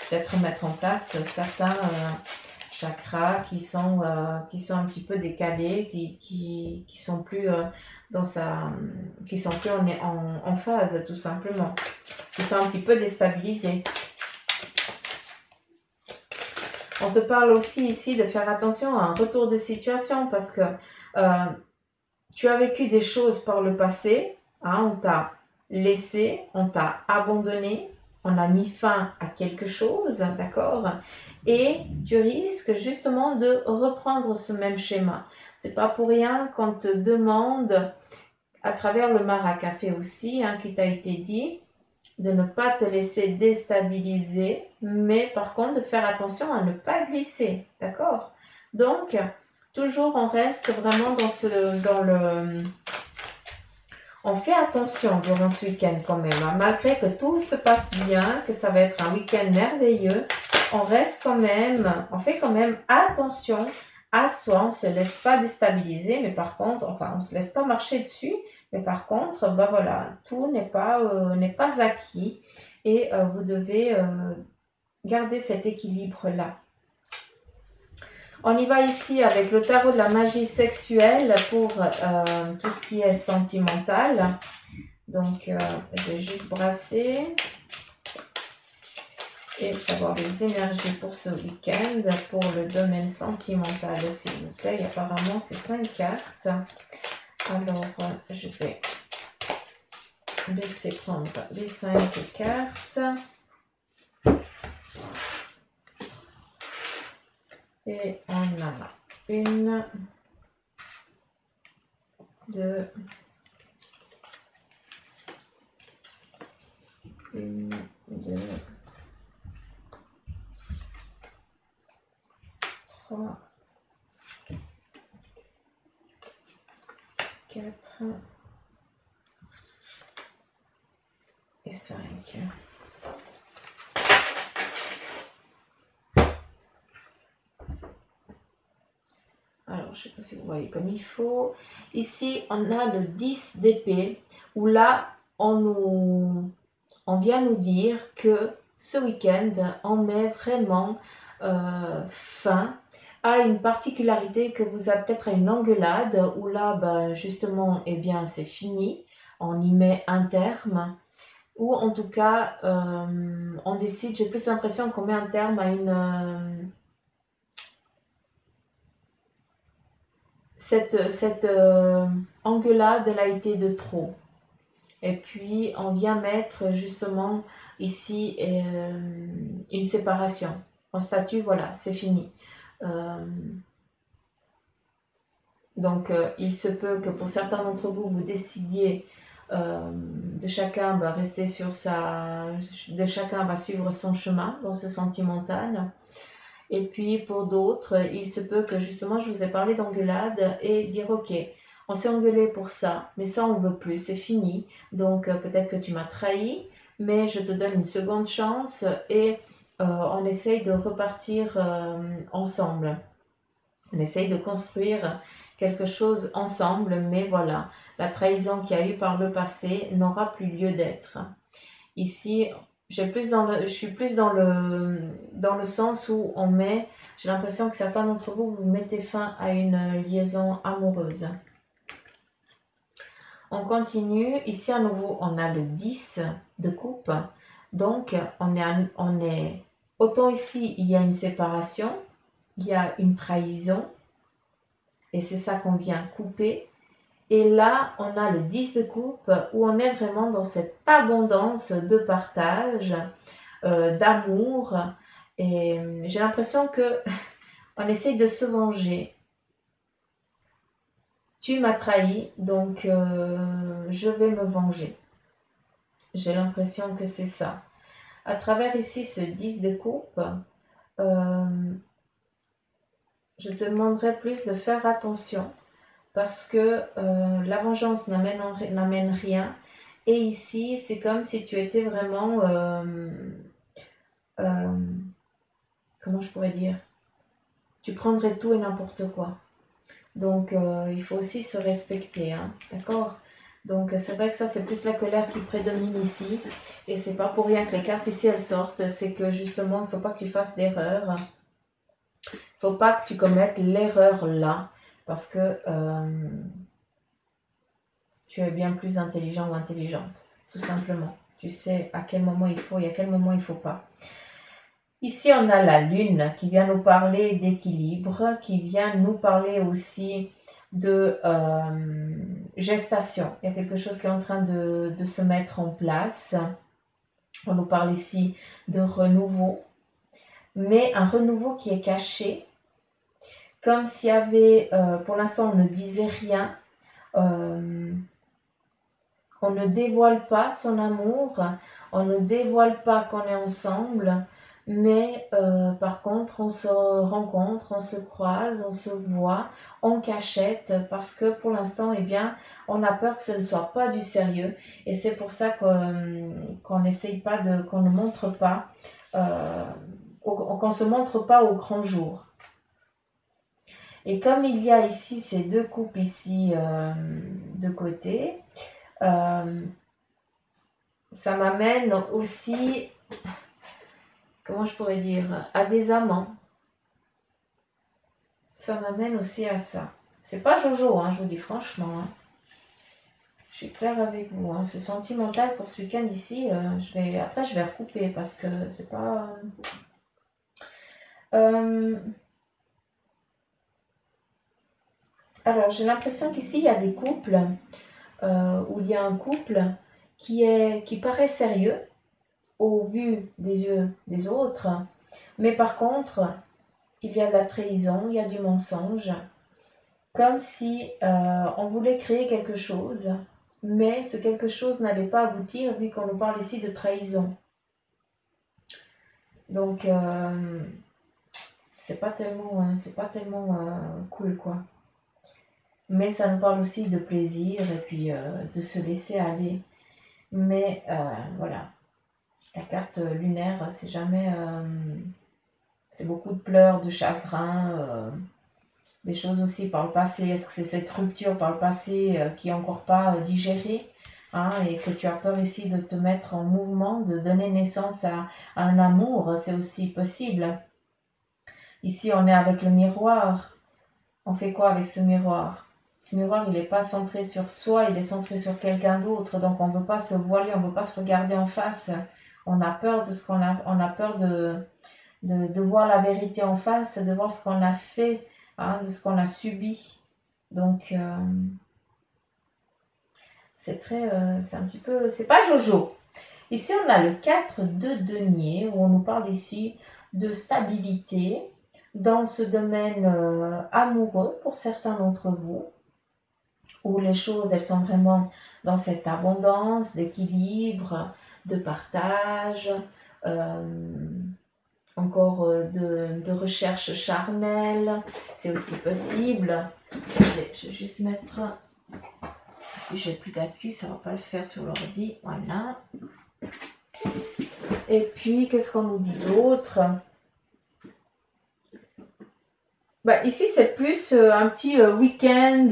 Peut-être mettre en place certains chakras qui sont un petit peu décalés, qui sont plus qui sont plus en phase, tout simplement. Qui sont un petit peu déstabilisés. On te parle aussi ici de faire attention à un retour de situation parce que tu as vécu des choses par le passé, hein, on t'a laissé, on t'a abandonné, on a mis fin à quelque chose, d'accord? Et tu risques justement de reprendre ce même schéma. C'est pas pour rien qu'on te demande, à travers le maracafé aussi, hein, qui t'a été dit, de ne pas te laisser déstabiliser, mais par contre de faire attention à ne pas glisser, d'accord? Donc, toujours on reste vraiment on fait attention durant ce week-end quand même, hein, malgré que tout se passe bien, que ça va être un week-end merveilleux, on reste quand même, on fait quand même attention à soi, on ne se laisse pas déstabiliser, mais par contre, enfin, on ne se laisse pas marcher dessus, mais par contre, bah voilà, tout n'est pas acquis et vous devez garder cet équilibre-là. On y va ici avec le tarot de la magie sexuelle pour tout ce qui est sentimental. Donc, je vais juste brasser et savoir les énergies pour ce week-end, pour le domaine sentimental, s'il vous plaît. Et apparemment, c'est 5 cartes. Alors, je vais laisser prendre les 5 cartes. Et on a 1, 2, 1, 2, 3, 4 et 5. Alors, je ne sais pas si vous voyez comme il faut. Ici, on a le 10 d'épée, où là, on vient nous dire que ce week-end, on met vraiment fin à une particularité que vous avez peut-être à une engueulade, où là, ben, justement, eh bien, c'est fini. On y met un terme. Ou en tout cas, on décide, j'ai plus l'impression qu'on met un terme à une... cette engueulade, elle a été de trop. Et puis, on vient mettre justement ici une séparation. En statut, voilà, c'est fini. Donc, il se peut que pour certains d'entre vous, vous décidiez de chacun va rester sur de chacun va suivre son chemin dans ce sentimental. Et puis pour d'autres, il se peut que justement je vous ai parlé d'engueulade et dire ok, on s'est engueulé pour ça, mais ça on veut plus, c'est fini. Donc peut-être que tu m'as trahi, mais je te donne une seconde chance et on essaye de repartir ensemble. On essaye de construire quelque chose ensemble, mais voilà, la trahison qu'il y a eu par le passé n'aura plus lieu d'être. Ici, je suis plus dans le sens où j'ai l'impression que certains d'entre vous, vous mettez fin à une liaison amoureuse. On continue, ici à nouveau, on a le 10 de coupe, donc on est Autant ici, il y a une séparation, il y a une trahison, et c'est ça qu'on vient couper. Et là, on a le 10 de coupe où on est vraiment dans cette abondance de partage, d'amour. Et j'ai l'impression que on essaye de se venger. Tu m'as trahi, donc je vais me venger. J'ai l'impression que c'est ça. À travers ici ce 10 de coupe, je te demanderai plus de faire attention parce que la vengeance n'amène rien. Et ici, c'est comme si tu étais vraiment, comment je pourrais dire, tu prendrais tout et n'importe quoi. Donc, il faut aussi se respecter, hein, d'accord? Donc, c'est vrai que ça, c'est plus la colère qui prédomine ici. Et c'est pas pour rien que les cartes ici, elles sortent. C'est que justement, il ne faut pas que tu fasses d'erreur. Il ne faut pas que tu commettes l'erreur là. Parce que tu es bien plus intelligent ou intelligente, tout simplement. Tu sais à quel moment il faut et à quel moment il ne faut pas. Ici, on a la lune qui vient nous parler d'équilibre, qui vient nous parler aussi de gestation. Il y a quelque chose qui est en train de se mettre en place. On nous parle ici de renouveau, mais un renouveau qui est caché, comme s'il y avait, pour l'instant, on ne disait rien. On ne dévoile pas son amour, on ne dévoile pas qu'on est ensemble, mais par contre, on se rencontre, on se croise, on se voit en cachette parce que pour l'instant, eh bien, on a peur que ce ne soit pas du sérieux et c'est pour ça qu'on n'essaye pas qu'on ne montre pas, qu'on se montre pas au grand jour. Et comme il y a ici ces deux coupes ici de côté, ça m'amène aussi, comment je pourrais dire, à des amants. Ça m'amène aussi à ça. C'est pas Jojo, hein, je vous dis franchement. Hein. Je suis claire avec vous. Hein. Ce sentimental pour ce week-end ici, après je vais recouper parce que c'est pas... alors j'ai l'impression qu'ici il y a des couples, où il y a un couple qui paraît sérieux au vu des yeux des autres, mais par contre, il y a de la trahison, il y a du mensonge, comme si on voulait créer quelque chose, mais ce quelque chose n'allait pas aboutir vu qu'on nous parle ici de trahison. Donc, c'est pas tellement cool, quoi. Mais ça nous parle aussi de plaisir et puis de se laisser aller. Mais voilà, la carte lunaire, c'est jamais... c'est beaucoup de pleurs, de chagrin, des choses aussi par le passé. Est-ce que c'est cette rupture par le passé qui est encore pas digérée, hein, et que tu as peur ici de te mettre en mouvement, de donner naissance à un amour, c'est aussi possible. Ici, on est avec le miroir. On fait quoi avec ce miroir? Ce miroir, il n'est pas centré sur soi, il est centré sur quelqu'un d'autre. Donc, on ne veut pas se voiler, on ne veut pas se regarder en face. On a peur de ce qu'on a, on a peur de voir la vérité en face, de voir ce qu'on a fait, hein, de ce qu'on a subi. Donc, c'est un petit peu, c'est pas Jojo. Ici, on a le 4 de denier, où on nous parle ici de stabilité dans ce domaine amoureux pour certains d'entre vous, où les choses, elles sont vraiment dans cette abondance, d'équilibre, de partage, encore de recherche charnelle, c'est aussi possible. Je vais juste mettre, si j'ai plus d'accu, ça va pas le faire sur l'ordi, voilà. Et puis, qu'est-ce qu'on nous dit d'autre? Bah, ici, c'est plus un petit week-end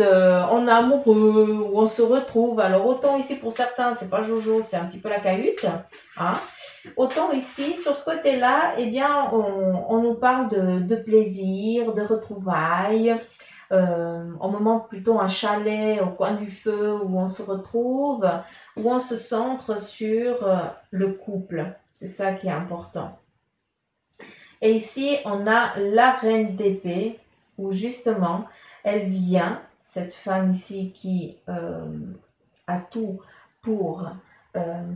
en amour où on se retrouve. Alors, autant ici, pour certains, c'est pas Jojo, c'est un petit peu la cahute. Hein. Autant ici, sur ce côté-là, eh bien, on nous parle de plaisir, de retrouvailles. On me montre plutôt un chalet au coin du feu où on se retrouve, où on se centre sur le couple. C'est ça qui est important. Et ici, on a la reine d'épée, où justement, elle vient, cette femme ici qui a tout pour,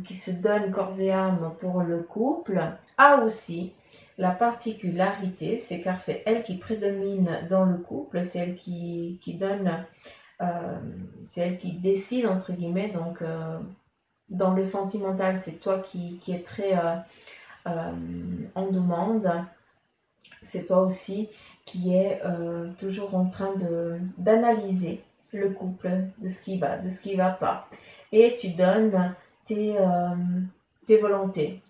qui se donne corps et âme pour le couple, a aussi la particularité, c'est car c'est elle qui prédomine dans le couple, c'est elle qui donne, c'est elle qui décide, entre guillemets, donc dans le sentimental, c'est toi qui est très en demande, c'est toi aussi qui est toujours en train d'analyser le couple, de ce qui va, de ce qui va pas. Et tu donnes tes volontés,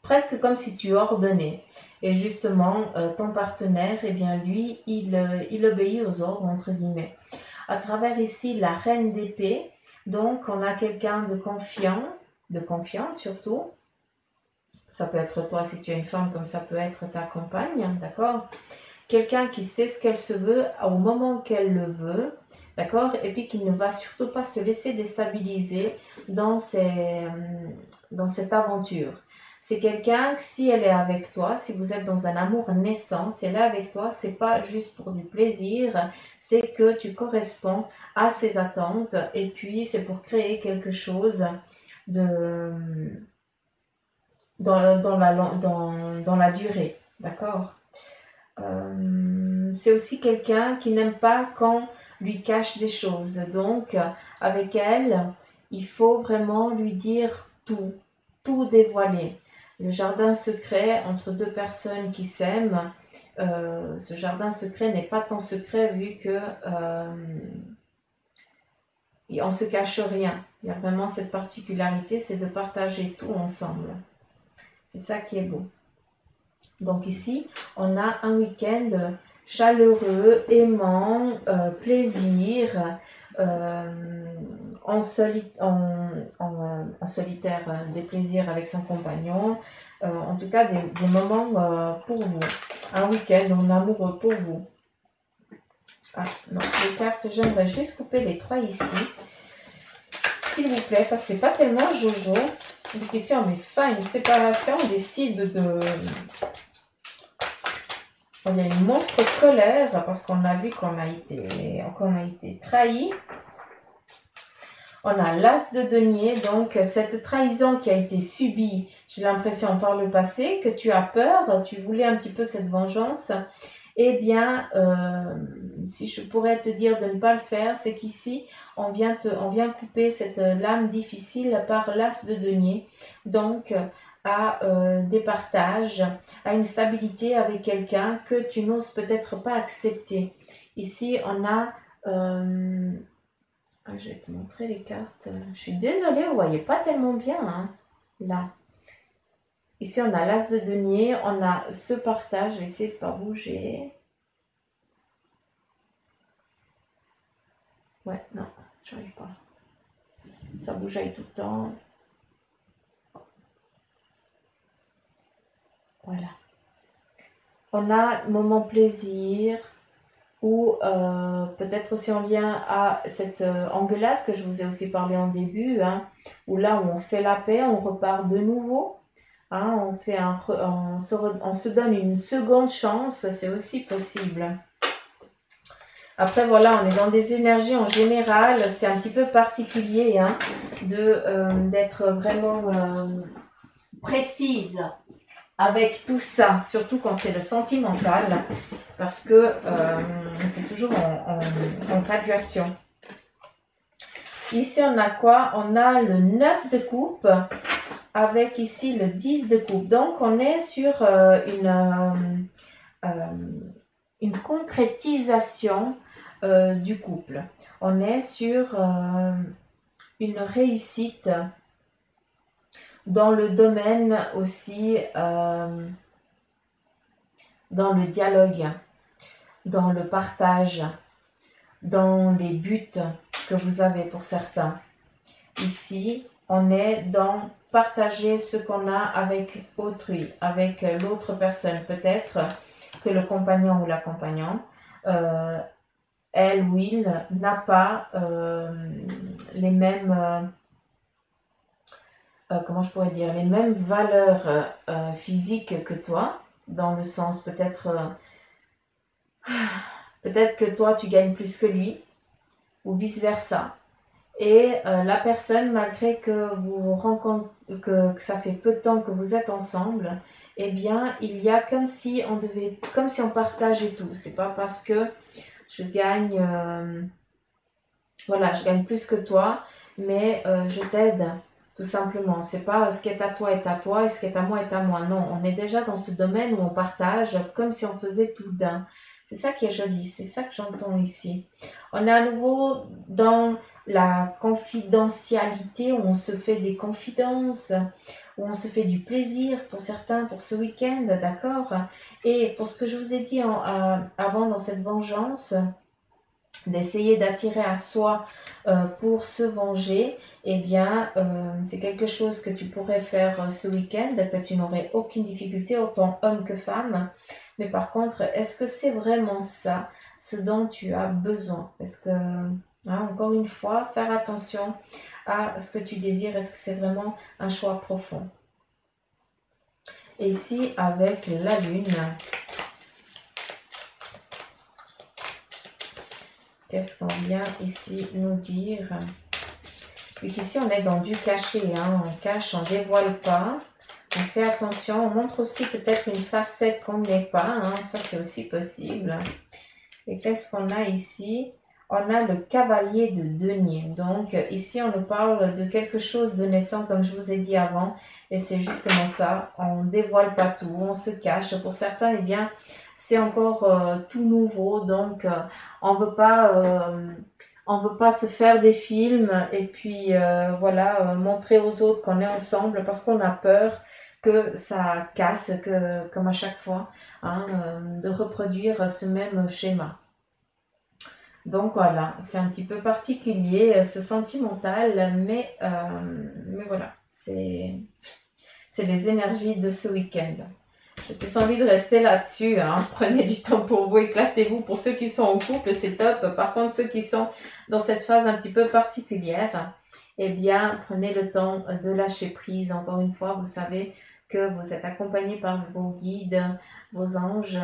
presque comme si tu ordonnais. Et justement, ton partenaire, eh bien lui, il obéit aux ordres, entre guillemets. À travers ici la reine d'épée, donc on a quelqu'un de confiant, de confiante surtout. Ça peut être toi si tu es une femme, comme ça peut être ta compagne, d'accord? Quelqu'un qui sait ce qu'elle se veut au moment qu'elle le veut, d'accord? Et puis qui ne va surtout pas se laisser déstabiliser dans cette aventure. C'est quelqu'un que si elle est avec toi, si vous êtes dans un amour naissant, si elle est avec toi, c'est pas juste pour du plaisir, c'est que tu corresponds à ses attentes et puis c'est pour créer quelque chose de dans la durée, d'accord? C'est aussi quelqu'un qui n'aime pas quand lui cache des choses. Donc, avec elle, il faut vraiment lui dire tout, tout dévoiler. Le jardin secret entre deux personnes qui s'aiment, ce jardin secret n'est pas tant secret vu que on se cache rien. Il y a vraiment cette particularité, c'est de partager tout ensemble. C'est ça qui est beau. Donc ici, on a un week-end chaleureux, aimant, plaisir, en solitaire, des plaisirs avec son compagnon, en tout cas des moments pour vous. Un week-end en amoureux pour vous. Ah non, les cartes, j'aimerais juste couper les 3 ici. S'il vous plaît, parce que c'est pas tellement jojo. Parce qu'ici on met fin à une séparation, on décide de... Il y a une monstre colère parce qu'on a vu qu'on a été trahi. On a l'as de denier, donc cette trahison qui a été subie, j'ai l'impression par le passé, que tu as peur, tu voulais un petit peu cette vengeance. Eh bien, si je pourrais te dire de ne pas le faire, c'est qu'ici, on vient couper cette lame difficile par l'as de denier. Donc, à des partages, à une stabilité avec quelqu'un que tu n'oses peut-être pas accepter. Ici, on a... je vais te montrer les cartes. Je suis désolée, vous ne voyez pas tellement bien, hein, là. Ici, on a l'as de denier, on a ce partage. Je vais essayer de ne pas bouger. Ouais, non, j'arrive pas. Ça bougeaille tout le temps. Voilà. On a moment plaisir ou peut-être aussi en lien à cette engueulade que je vous ai aussi parlé en début, hein, où là où on fait la paix, on repart de nouveau. Hein, on se donne une seconde chance, c'est aussi possible. Après, voilà, on est dans des énergies en général, c'est un petit peu particulier hein, d'être vraiment précise avec tout ça, surtout quand c'est le sentimental, parce que c'est toujours en graduation. Ici, on a quoi? On a le 9 de coupe avec ici le 10 de coupe. Donc, on est sur une concrétisation du couple. On est sur une réussite dans le domaine aussi, dans le dialogue, dans le partage, dans les buts que vous avez pour certains. Ici, on est dans partager ce qu'on a avec autrui, avec l'autre personne. Peut-être que le compagnon ou la compagnante, elle ou il n'a pas les mêmes, comment je pourrais dire, les mêmes valeurs physiques que toi. dans le sens peut-être que toi tu gagnes plus que lui ou vice-versa. Et la personne, malgré que vous rencontrez, que ça fait peu de temps que vous êtes ensemble, eh bien, il y a comme si on partageait tout. C'est pas parce que je gagne, voilà, je gagne plus que toi, mais je t'aide, tout simplement. C'est pas ce qui est à toi est à toi et ce qui est à moi est à moi. Non, on est déjà dans ce domaine où on partage comme si on faisait tout d'un. C'est ça qui est joli, c'est ça que j'entends ici. On est à nouveau dans la confidentialité, où on se fait des confidences, où on se fait du plaisir pour certains pour ce week-end, d'accord? Et pour ce que je vous ai dit avant dans cette vengeance, d'essayer d'attirer à soi pour se venger, eh bien, c'est quelque chose que tu pourrais faire ce week-end, que tu n'aurais aucune difficulté, autant homme que femme. Mais par contre, est-ce que c'est vraiment ça, ce dont tu as besoin? Parce que, hein, encore une fois, faire attention à ce que tu désires. Est-ce que c'est vraiment un choix profond? Et ici, avec la lune, qu'est-ce qu'on vient ici nous dire? Vu qu'ici, on est dans du caché, hein, on cache, on ne dévoile pas. On fait attention, on montre aussi peut-être une facette qu'on n'est pas, hein, ça c'est aussi possible. Et qu'est-ce qu'on a ici? On a le cavalier de denier. Donc ici, on nous parle de quelque chose de naissant, comme je vous ai dit avant. Et c'est justement ça, on ne dévoile pas tout, on se cache. Pour certains, eh bien, c'est encore tout nouveau, donc on veut pas... on veut pas se faire des films et puis voilà, montrer aux autres qu'on est ensemble parce qu'on a peur que ça casse, comme à chaque fois, hein, de reproduire ce même schéma. Donc voilà, c'est un petit peu particulier, ce sentimental, mais voilà, c'est les énergies de ce week-end. J'ai plus envie de rester là-dessus, hein. Prenez du temps pour vous, éclatez-vous. Pour ceux qui sont en couple, c'est top. Par contre, ceux qui sont dans cette phase un petit peu particulière, eh bien, prenez le temps de lâcher prise. Encore une fois, vous savez que vous êtes accompagné par vos guides, vos anges,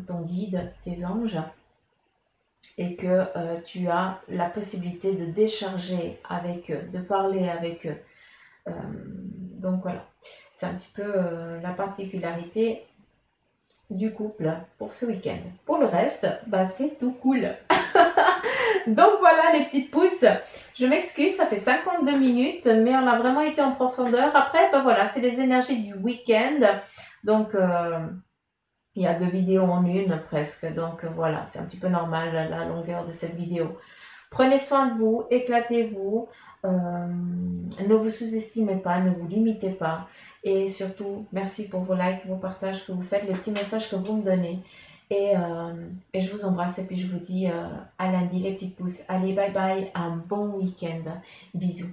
ton guide, tes anges, et que tu as la possibilité de décharger avec eux, de parler avec eux. Donc voilà, c'est un petit peu la particularité du couple pour ce week-end. Pour le reste, bah, c'est tout cool. Donc voilà les petites pousses. Je m'excuse, ça fait 52 minutes, mais on a vraiment été en profondeur. Après, bah voilà, c'est les énergies du week-end. Donc, il y a 2 vidéos en une presque. Donc voilà, c'est un petit peu normal la longueur de cette vidéo. Prenez soin de vous, éclatez-vous, ne vous sous-estimez pas, ne vous limitez pas. Et surtout, merci pour vos likes, vos partages que vous faites, les petits messages que vous me donnez. Et je vous embrasse et puis je vous dis à lundi les petites pousses. Allez, bye bye, un bon week-end. Bisous.